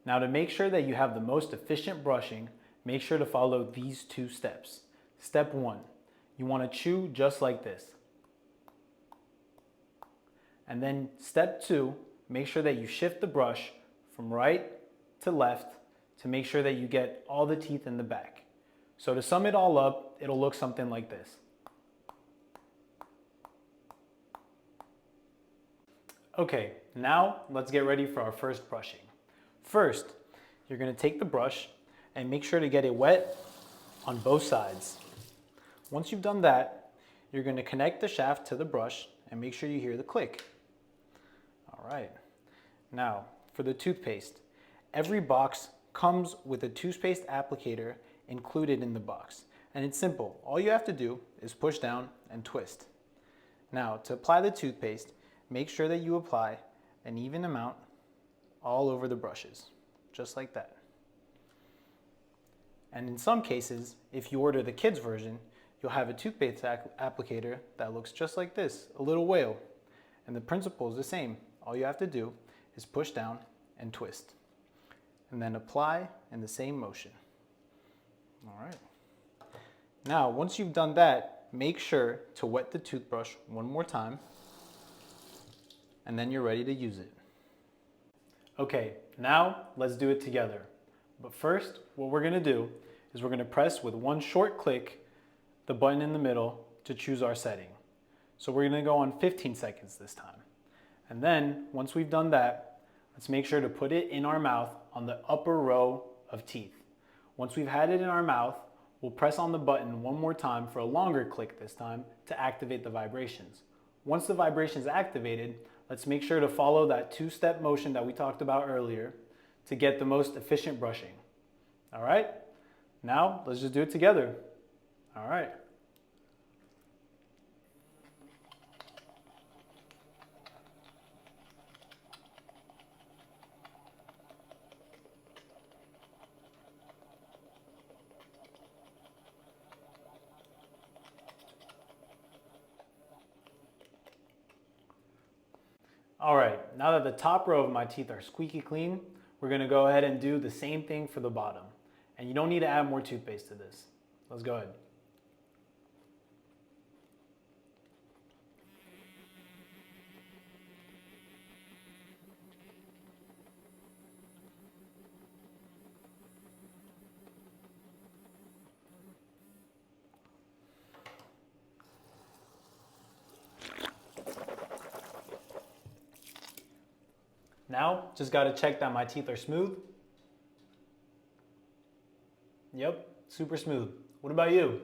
Now to make sure that you have the most efficient brushing, make sure to follow these 2 steps. Step 1, you want to chew just like this. And then step 2, make sure that you shift the brush from right to left to make sure that you get all the teeth in the back. So to sum it all up, it'll look something like this. Okay, now let's get ready for our first brushing. First, you're going to take the brush and make sure to get it wet on both sides. Once you've done that, you're going to connect the shaft to the brush and make sure you hear the click. All right. Now, for the toothpaste, every box comes with a toothpaste applicator included in the box. And it's simple. All you have to do is push down and twist. Now, to apply the toothpaste, make sure that you apply an even amount all over the brushes, just like that. And in some cases, if you order the kids version, you'll have a toothpaste applicator that looks just like this, a little whale. And the principle is the same. All you have to do is push down and twist. And then apply in the same motion. All right. Now, once you've done that, make sure to wet the toothbrush one more time, and then you're ready to use it. Okay, now let's do it together. But first, what we're gonna do is we're gonna press with one short click the button in the middle to choose our setting. So we're gonna go on 15 seconds this time. And then, once we've done that, let's make sure to put it in our mouth on the upper row of teeth. Once we've had it in our mouth, we'll press on the button one more time for a longer click this time to activate the vibrations. Once the vibration is activated, let's make sure to follow that 2-step motion that we talked about earlier to get the most efficient brushing. All right? Now, let's just do it together. All right. All right, now that the top row of my teeth are squeaky clean, we're gonna go ahead and do the same thing for the bottom. And you don't need to add more toothpaste to this. Let's go ahead. Now, just gotta check that my teeth are smooth. Yep, super smooth. What about you?